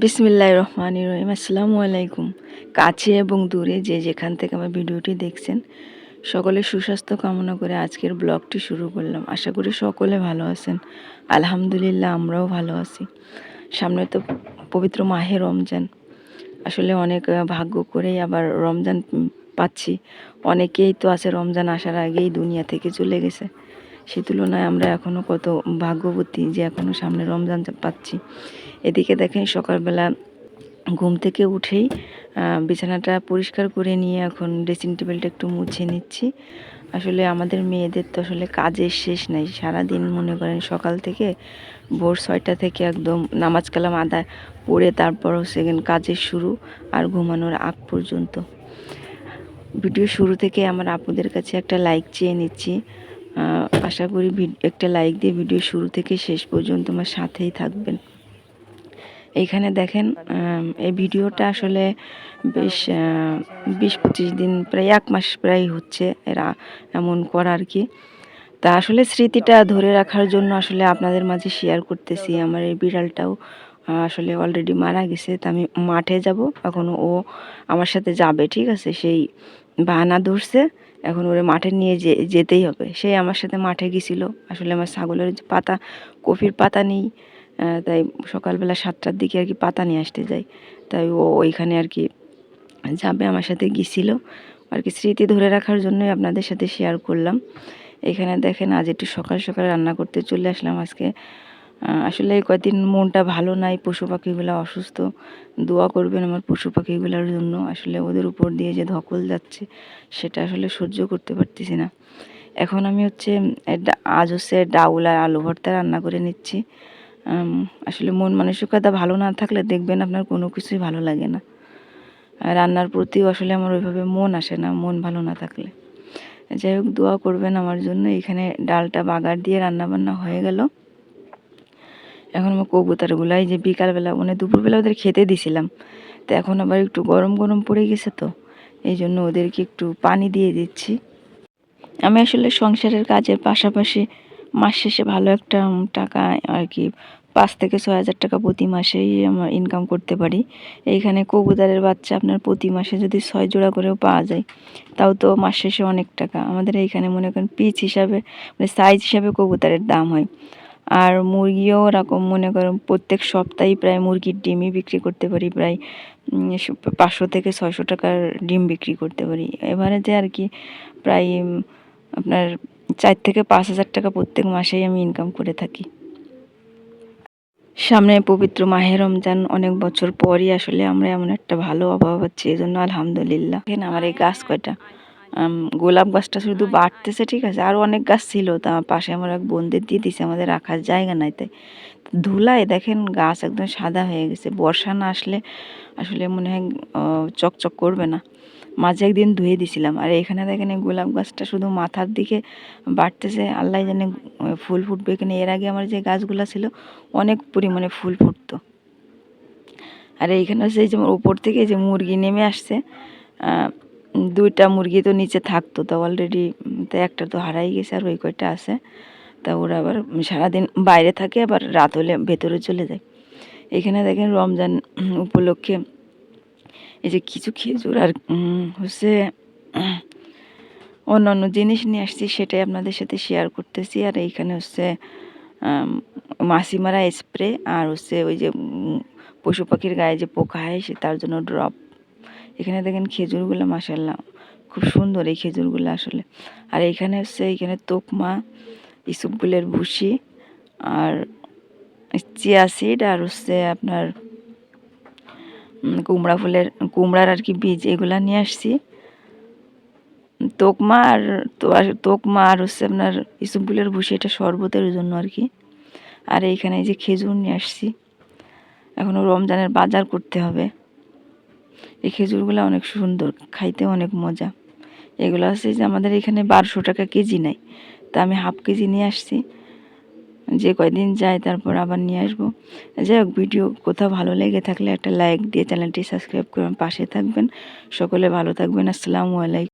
বিসমিল্লাহির রহমানির রহিম। আসসালামু আলাইকুম। কাছে এবং দূরে যে যেখান থেকে আমার ভিডিওটি দেখছেন, সকলের সুস্বাস্থ্য কামনা করে আজকের ব্লগটি শুরু করলাম। আশা করি সকলে ভালো আছেন। আলহামদুলিল্লাহ, আমরাও ভালো আছি। সামনে তো পবিত্র মাহে রমজান। আসলে অনেক ভাগ্য করেই আবার রমজান পাচ্ছি। অনেকেই তো আছে রমজান আসার আগেই দুনিয়া থেকে চলে গেছে। সে তুলনায় আমরা এখনও কত ভাগ্যবতী যে এখনও সামনে রমজান পাচ্ছি। এদিকে দেখেন সকালবেলা ঘুম থেকে উঠেই বিছানাটা পরিষ্কার করে নিয়ে এখন ড্রেসিং টেবিলটা একটু মুছে নিচ্ছি। আসলে আমাদের মেয়েদের তো আসলে কাজের শেষ নাই। সারাদিন মনে করেন সকাল থেকে ভোর 6টা থেকে একদম নামাজ কালাম আদায় পড়ে তারপরও সেকেন্ড কাজের শুরু আর ঘুমানোর আগ পর্যন্ত। ভিডিও শুরু থেকে আমার আপুদের কাছে একটা লাইক চেয়ে নিচ্ছি। আশা করি একটা লাইক দিয়ে ভিডিও শুরু থেকে শেষ পর্যন্ত আমার সাথেই থাকবেন। এইখানে দেখেন এই ভিডিওটা আসলে বেশ 20-25 দিন, প্রায় 1 মাস প্রায় হচ্ছে এরা এমন করা আর কি। তা আসলে স্মৃতিটা ধরে রাখার জন্য আসলে আপনাদের মাঝে শেয়ার করতেছি। আমার এই বিড়ালটাও আসলে অলরেডি মারা গেছে। তা আমি মাঠে যাব, এখন ও আমার সাথে যাবে, ঠিক আছে? সেই বাহানা ধরছে, এখন ওরে মাঠে নিয়ে যেতেই হবে। সেই আমার সাথে মাঠে গেছিল। আসলে আমার ছাগলের পাতা, কফির পাতা নেই, তাই সকালবেলা 7টার দিকে আর কি পাতা নিয়ে আসতে যাই। তাই ও ওইখানে আর কি যাবে, আমার সাথে গিয়েছিল আর কি। স্মৃতি ধরে রাখার জন্যই আপনাদের সাথে শেয়ার করলাম। এখানে দেখেন আজ একটু সকাল সকাল রান্না করতে চলে আসলাম আজকে। আসলে এই কয়েকদিন মনটা ভালো নাই, পশু পাখিগুলো অসুস্থ। দোয়া করবেন আমার পশু পাখিগুলোর জন্য। আসলে ওদের উপর দিয়ে যে ধকল যাচ্ছে সেটা আসলে সহ্য করতে পারতেছি না। এখন আমি আজ ডাউল আর আলু ভর্তা রান্না করে নিচ্ছি। আসলে মন মানসিকতা ভালো না থাকলে দেখবেন আপনার কোনো কিছুই ভালো লাগে না। রান্নার প্রতিও আসলে আমার ওইভাবে মন আসে না, মন ভালো না থাকলে। যাই হোক, দোয়া করবেন আমার জন্য। এখানে ডালটা বাগার দিয়ে রান্না বান্না হয়ে গেল। এখন আমার কবুতরগুলাই যে বিকালবেলা মানে দুপুরবেলা ওদের খেতে দিছিলাম, তো এখন আবার একটু গরম গরম পড়ে গেছে, তো এই জন্য ওদেরকে একটু পানি দিয়ে দিচ্ছি। আমি আসলে সংসারের কাজের পাশাপাশি মাস শেষে ভালো একটা টাকা আর কি 5 থেকে 6 হাজার টাকা প্রতি মাসেই আমার ইনকাম করতে পারি। এইখানে কবুতরের বাচ্চা আপনার প্রতি মাসে যদি 6 জোড়া করেও পাওয়া যায়, তাও তো মাস শেষে অনেক টাকা। আমাদের এইখানে মনে করেন পিস হিসাবে, মানে সাইজ হিসাবে কবুতরের দাম হয়। আর মুরগিও ওরকম মনে করেন প্রত্যেক সপ্তাহেই প্রায় মুরগির ডিমই বিক্রি করতে পারি, প্রায় 500 থেকে 600 টাকার ডিম বিক্রি করতে পারি। এবারে যে আর কি প্রায় আপনার 4 থেকে 5 হাজার টাকা প্রত্যেক মাসেই আমি ইনকাম করে থাকি। সামনে পবিত্র মাহে রমজান, অনেক বছর পরই আসলে আমরা এমন একটা ভালো আবহাওয়া পাচ্ছি, এই জন্য আলহামদুলিল্লাহ। এখানে আমার এই গাছ কয়টা গোলাপ গাছটা শুধু বাড়তেছে, ঠিক আছে, আরও অনেক গাছ ছিল, তা পাশে আমার এক বোনদের দিয়ে দিছে, আমাদের রাখার জায়গা নাই, তাই ধুলায় দেখেন গাছ একদম সাদা হয়ে গেছে। বর্ষা না আসলে আসলে মনে হয় চকচক করবে না। মাঝে একদিন ধুয়ে দিছিলাম। আর এখানে দেখেন এই গোলাপ গাছটা শুধু মাথার দিকে বাড়তেছে, আল্লাহ জানে ফুল ফুটবে কিনা। এর আগে আমার যে গাছগুলো ছিল অনেক পরিমাণে ফুল ফুটতো। আর এইখানে হচ্ছে এই যে উপর থেকে যে মুরগি নেমে আসছে, 2টা মুরগি তো নিচে থাকতো, তো অলরেডি তো একটা তো হারাই গেছে, আর ওই কয়টা আছে। তা ওরা আবার সারাদিন বাইরে থাকে, আবার রাত হলে ভেতরে চলে যায়। এখানে দেখেন রমজান উপলক্ষে এই যে কিছু খেজুর আর হচ্ছে অন্যান্য জিনিস নিয়ে আসছি, সেটাই আপনাদের সাথে শেয়ার করতেছি। আর এইখানে হচ্ছে মাছি মারা স্প্রে, আর হচ্ছে ওই যে পশু পাখির গায়ে যে পোকা হয় সে তার জন্য ড্রপ। এখানে দেখেন খেজুরগুলো মাশাআল্লাহ খুব সুন্দর এই খেজুরগুলো আসলে। আর এইখানে হচ্ছে এইখানে তোকমা, ইসুপগুলের ভুসি, আর চিয়া সিড, আর হচ্ছে আপনার কুমড়ার আর কি বীজ, এগুলা নিয়ে আসছি। তোকমা আর হচ্ছে আপনার ইসুপগুলের ভুসি, এটা শরবতের জন্য আর কি। আর এইখানে এই যে খেজুর নিয়ে আসছি, এখনও রমজানের বাজার করতে হবে। এই খেজুরগুলো অনেক সুন্দর, খাইতে অনেক মজা। এগুলো আছে যে আমাদের এখানে 1200 টাকা কেজি নেয়, তা আমি হাফ কেজি নিয়ে আসছি। যে কয়দিন যায় তারপর আবার নিয়ে আসবো। যাই হোক, ভিডিও কোথাও ভালো লেগে থাকলে একটা লাইক দিয়ে চ্যানেলটি সাবস্ক্রাইব করে পাশে থাকবেন। সকলে ভালো থাকবেন। আসসালামু আলাইকুম।